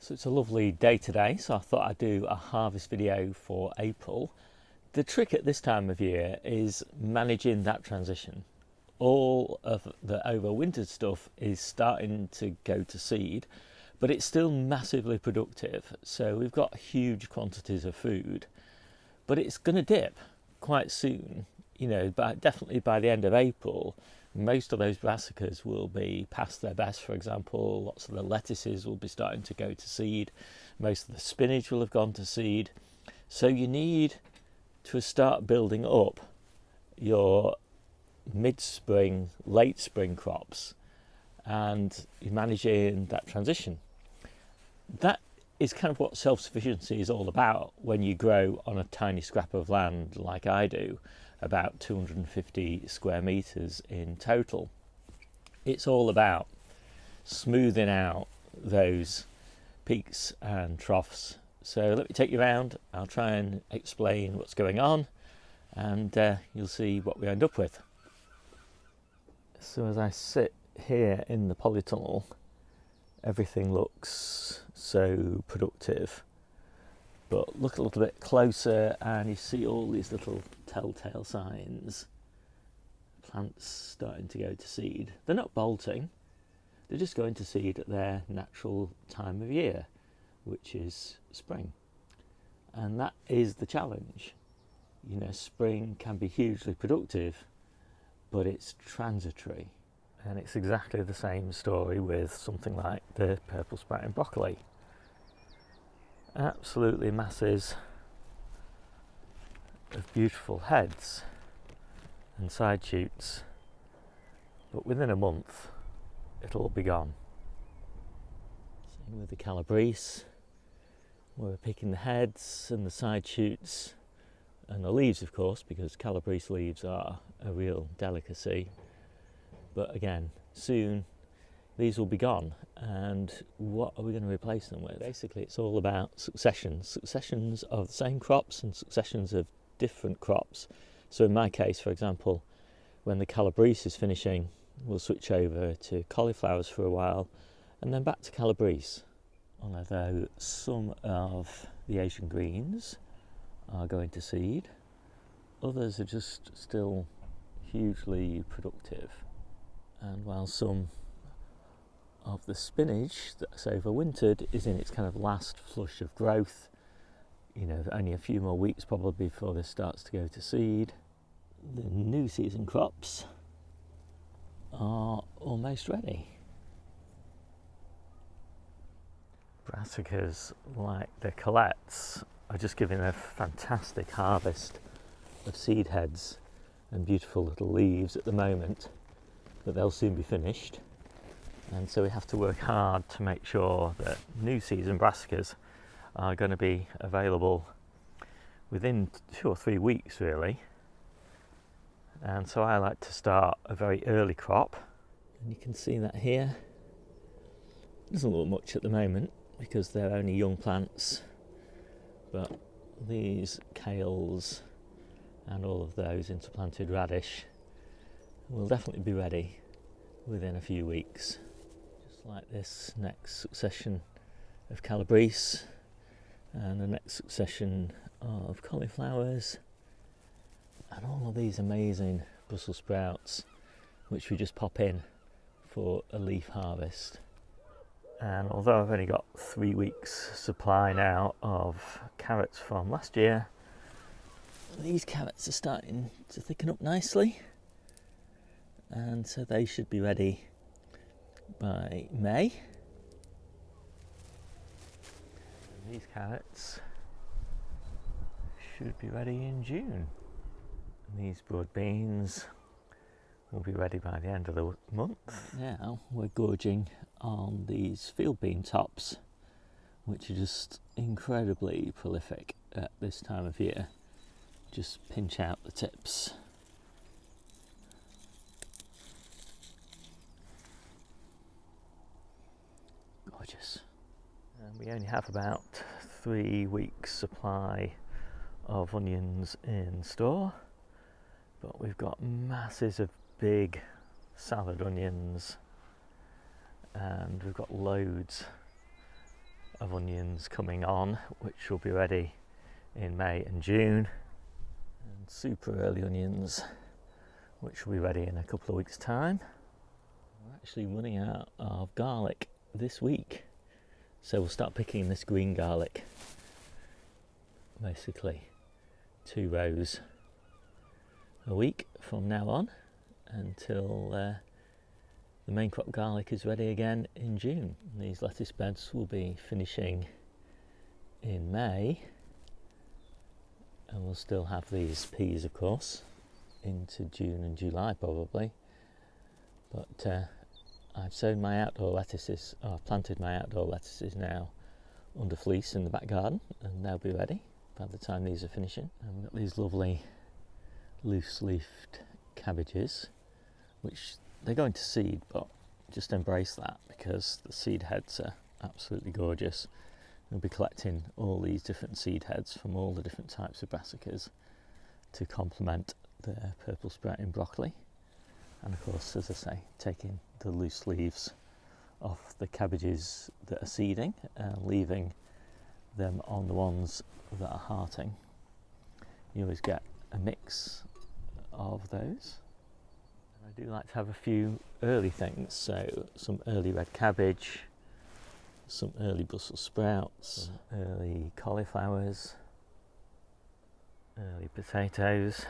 So it's a lovely day today, so I thought I'd do a harvest video for April. The trick at this time of year is managing that transition. All of the overwintered stuff is starting to go to seed, but it's still massively productive. So we've got huge quantities of food, but it's going to dip quite soon. But definitely by the end of April, most of those brassicas will be past their best. For example, lots of the lettuces will be starting to go to seed. Most of the spinach will have gone to seed. So you need to start building up your mid-spring, late spring crops, and you're managing that transition. That is kind of what self-sufficiency is all about when you grow on a tiny scrap of land like I do, about 250 square meters in total. It's all about smoothing out those peaks and troughs. So let me take you around. I'll try and explain what's going on, and you'll see what we end up with. So as I sit here in the polytunnel, everything looks so productive. But look a little bit closer and you see all these little telltale signs. Plants starting to go to seed. They're not bolting, they're just going to seed at their natural time of year, which is spring. And that is the challenge. Spring can be hugely productive, but it's transitory. And it's exactly the same story with something like the purple sprouting broccoli. Absolutely masses of beautiful heads and side shoots, but within a month it'll all be gone. Same with the calabrese. We're picking the heads and the side shoots and the leaves, of course, because calabrese leaves are a real delicacy. But again, soon these will be gone, and what are we going to replace them with? Basically, it's all about successions of the same crops and successions of different crops. So in my case, for example, when the calabrese is finishing, we'll switch over to cauliflowers for a while and then back to calabrese. Although some of the Asian greens are going to seed, others are just still hugely productive. And while some of the spinach that's overwintered is in its kind of last flush of growth, only a few more weeks probably before this starts to go to seed, the new season crops are almost ready. Brassicas like the colettes are just giving a fantastic harvest of seed heads and beautiful little leaves at the moment, but they'll soon be finished. And so we have to work hard to make sure that new season brassicas are going to be available within 2 or 3 weeks really. And so I like to start a very early crop, and you can see that here. It doesn't look much at the moment because they're only young plants, but these kales and all of those interplanted radish will definitely be ready within a few weeks. Just like this next succession of calabrese and the next succession of cauliflowers, and all of these amazing Brussels sprouts which we just pop in for a leaf harvest. And although I've only got 3 weeks supply now of carrots from last year, these carrots are starting to thicken up nicely, and so they should be ready by May. And these carrots should be ready in June. And these broad beans will be ready by the end of the month. Now we're gorging on these field bean tops, which are just incredibly prolific at this time of year. Just pinch out the tips. Gorgeous. And we only have about 3 weeks supply of onions in store, but we've got masses of big salad onions, and we've got loads of have onions coming on, which will be ready in May and June, and super early onions, which will be ready in a couple of weeks' time. We're actually running out of garlic this week, so we'll start picking this green garlic. Basically 2 rows a week from now on until the main crop garlic is ready again in June. These lettuce beds will be finishing in May, and we'll still have these peas, of course, into June and July probably. But I've sown my outdoor lettuces, or I've planted my outdoor lettuces now under fleece in the back garden, and they'll be ready by the time these are finishing. And we've got these lovely loose-leafed cabbages, which they're going to seed, but just embrace that because the seed heads are absolutely gorgeous. We'll be collecting all these different seed heads from all the different types of brassicas to complement the purple sprouting broccoli. And of course, as I say, taking the loose leaves off the cabbages that are seeding and leaving them on the ones that are hearting. You always get a mix of those. I do like to have a few early things, so some early red cabbage, some early Brussels sprouts, early cauliflowers, early potatoes,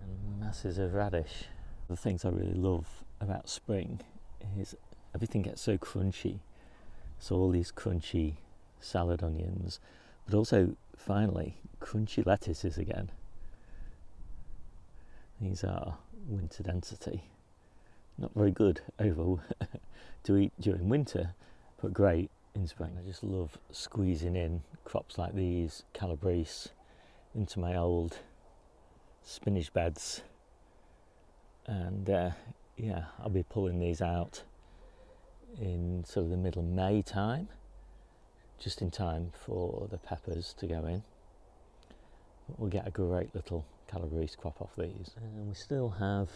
and masses of radish. The things I really love about spring is everything gets so crunchy, so all these crunchy salad onions, but also finally crunchy lettuces again. These are winter density. Not very good over to eat during winter, but great in spring. I just love squeezing in crops like these, calabrese, into my old spinach beds. And yeah, I'll be pulling these out in sort of the middle of May time, just in time for the peppers to go in. But we'll get a great little calabrese crop off these. And we still have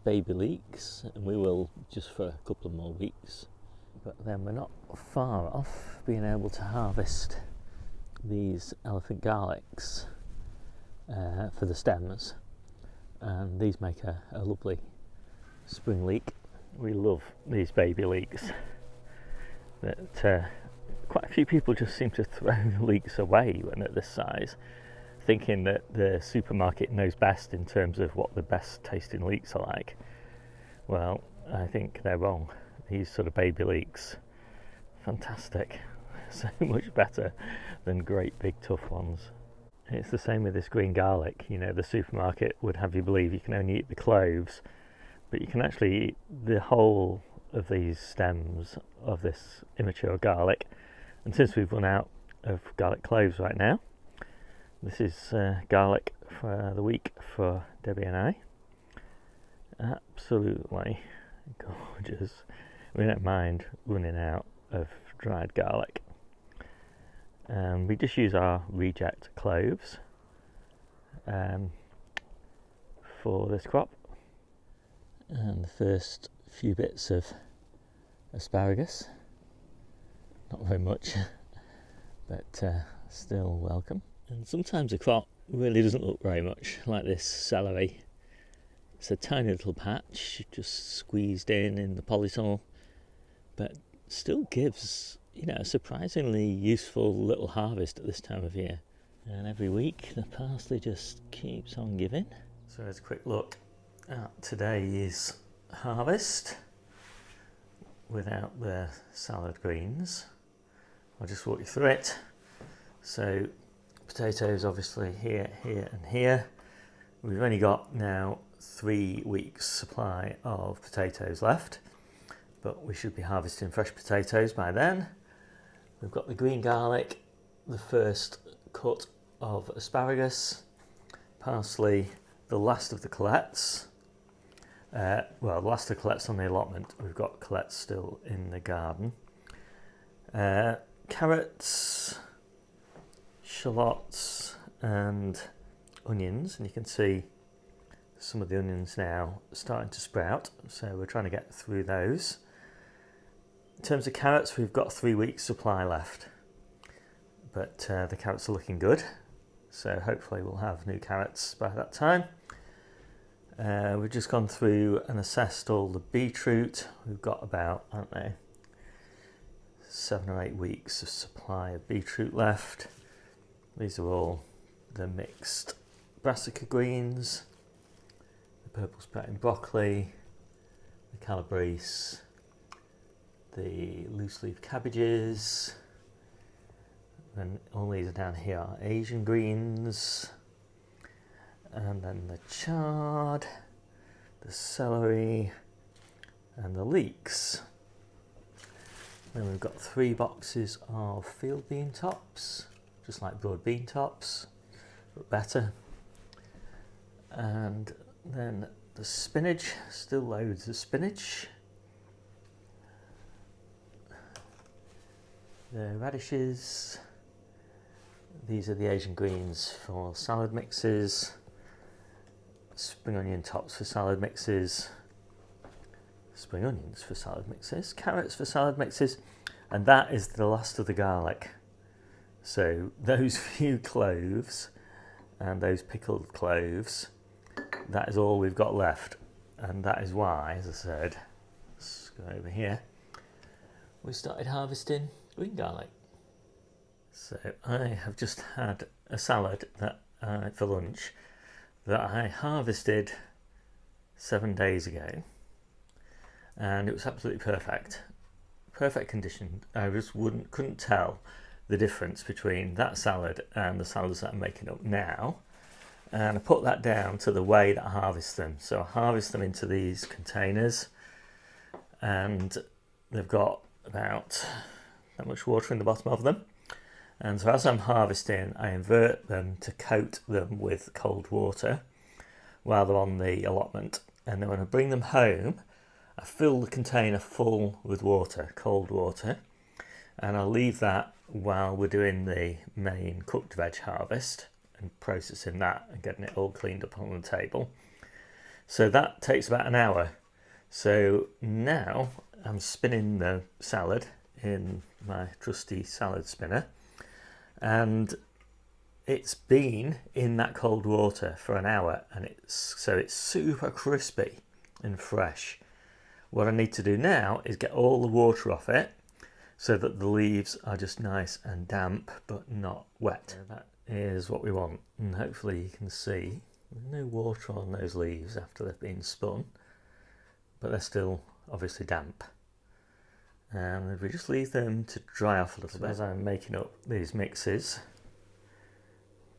baby leeks, and we will just for a couple of more weeks. But then we're not far off being able to harvest these elephant garlics for the stems, and these make a lovely spring leek. We love these baby leeks. That quite a few people just seem to throw leeks away when they're this size, thinking that the supermarket knows best in terms of what the best tasting leeks are like. Well, I think they're wrong. These sort of baby leeks, fantastic, so much better than great big tough ones. It's the same with this green garlic. You know, the supermarket would have you believe you can only eat the cloves, but you can actually eat the whole of these stems of this immature garlic. And since we've run out of garlic cloves right now, this is garlic for the week for Debbie and I. Absolutely gorgeous. We don't mind running out of dried garlic. We just use our reject cloves for this crop. And the first few bits of asparagus, not very much, but still welcome. And sometimes a crop really doesn't look very much, like this celery. It's a tiny little patch just squeezed in the polytunnel, but still gives, you know, a surprisingly useful little harvest at this time of year. And every week the parsley just keeps on giving. So here's a quick look at today's harvest without the salad greens. I'll just walk you through it. So potatoes obviously here, here and here. We've only got now 3 weeks supply of potatoes left, but we should be harvesting fresh potatoes by then. We've got the green garlic, the first cut of asparagus, parsley, the last of the colettes. Well, the last of the colettes on the allotment. We've got colettes still in the garden. Carrots, shallots and onions, and you can see some of the onions now starting to sprout, so we're trying to get through those. In terms of carrots, we've got 3 weeks supply left, but the carrots are looking good, so hopefully we'll have new carrots by that time. We've just gone through and assessed all the beetroot. We've got about, I don't know, 7 or 8 weeks of supply of beetroot left. These are all the mixed brassica greens, the purple sprouting broccoli, the calabrese, the loose leaf cabbages, and all these are down here are Asian greens, and then the chard, the celery, and the leeks. Then we've got 3 boxes of field bean tops, just like broad bean tops, but better. And then the spinach, still loads of spinach. The radishes, these are the Asian greens for salad mixes, spring onion tops for salad mixes, spring onions for salad mixes, carrots for salad mixes, and that is the last of the garlic. So those few cloves and those pickled cloves, that is all we've got left, and that is why, as I said, let's go over here, we started harvesting green garlic. So I have just had a salad that for lunch that I harvested 7 days ago, and it was absolutely perfect condition. I just couldn't tell the difference between that salad and the salads that I'm making up now. And I put that down to the way that I harvest them. So I harvest them into these containers, and they've got about that much water in the bottom of them. And so as I'm harvesting, I invert them to coat them with cold water while they're on the allotment. And then when I bring them home, I fill the container full with water, cold water, and I'll leave that while we're doing the main cooked veg harvest and processing that and getting it all cleaned up on the table. So that takes about an hour. So now I'm spinning the salad in my trusty salad spinner, and it's been in that cold water for an hour, and it's super crispy and fresh. What I need to do now is get all the water off it so that the leaves are just nice and damp but not wet. That is what we want, and hopefully you can see there's no water on those leaves after they've been spun, but they're still obviously damp. And if we just leave them to dry off a little bit. As I'm making up these mixes,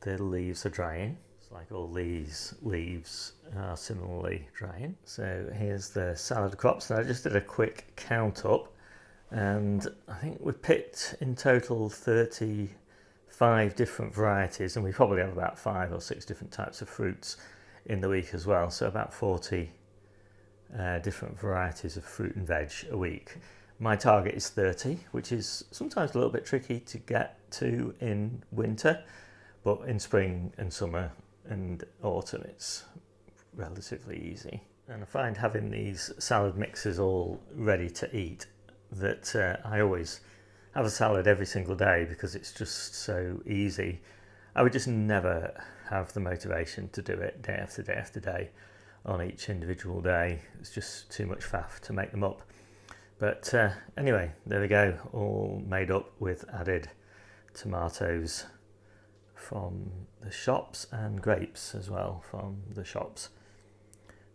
the leaves are drying. It's like all these leaves are similarly drying. So here's the salad crops. And I just did a quick count up, and I think we picked in total 35 different varieties, and we probably have about 5 or 6 different types of fruits in the week as well. So about 40 different varieties of fruit and veg a week. My target is 30, which is sometimes a little bit tricky to get to in winter, but in spring and summer and autumn it's relatively easy. And I find having these salad mixes all ready to eat that I always have a salad every single day because it's just so easy. I would just never have the motivation to do it day after day after day on each individual day. It's just too much faff to make them up. But anyway, there we go, all made up with added tomatoes from the shops and grapes as well from the shops.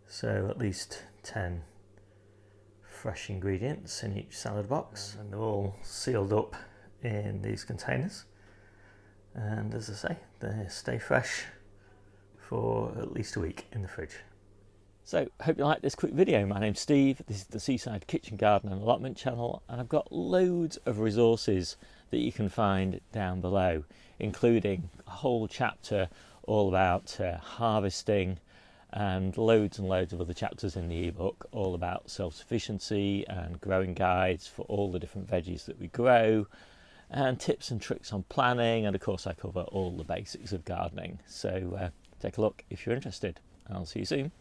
So at least 10 fresh ingredients in each salad box, and they're all sealed up in these containers. And as I say, they stay fresh for at least a week in the fridge. So, hope you like this quick video. My name's Steve, this is the Seaside Kitchen Garden and Allotment channel, and I've got loads of resources that you can find down below, including a whole chapter all about harvesting, and loads and loads of other chapters in the ebook all about self-sufficiency and growing guides for all the different veggies that we grow, and tips and tricks on planning, and of course I cover all the basics of gardening. So take a look if you're interested, and I'll see you soon.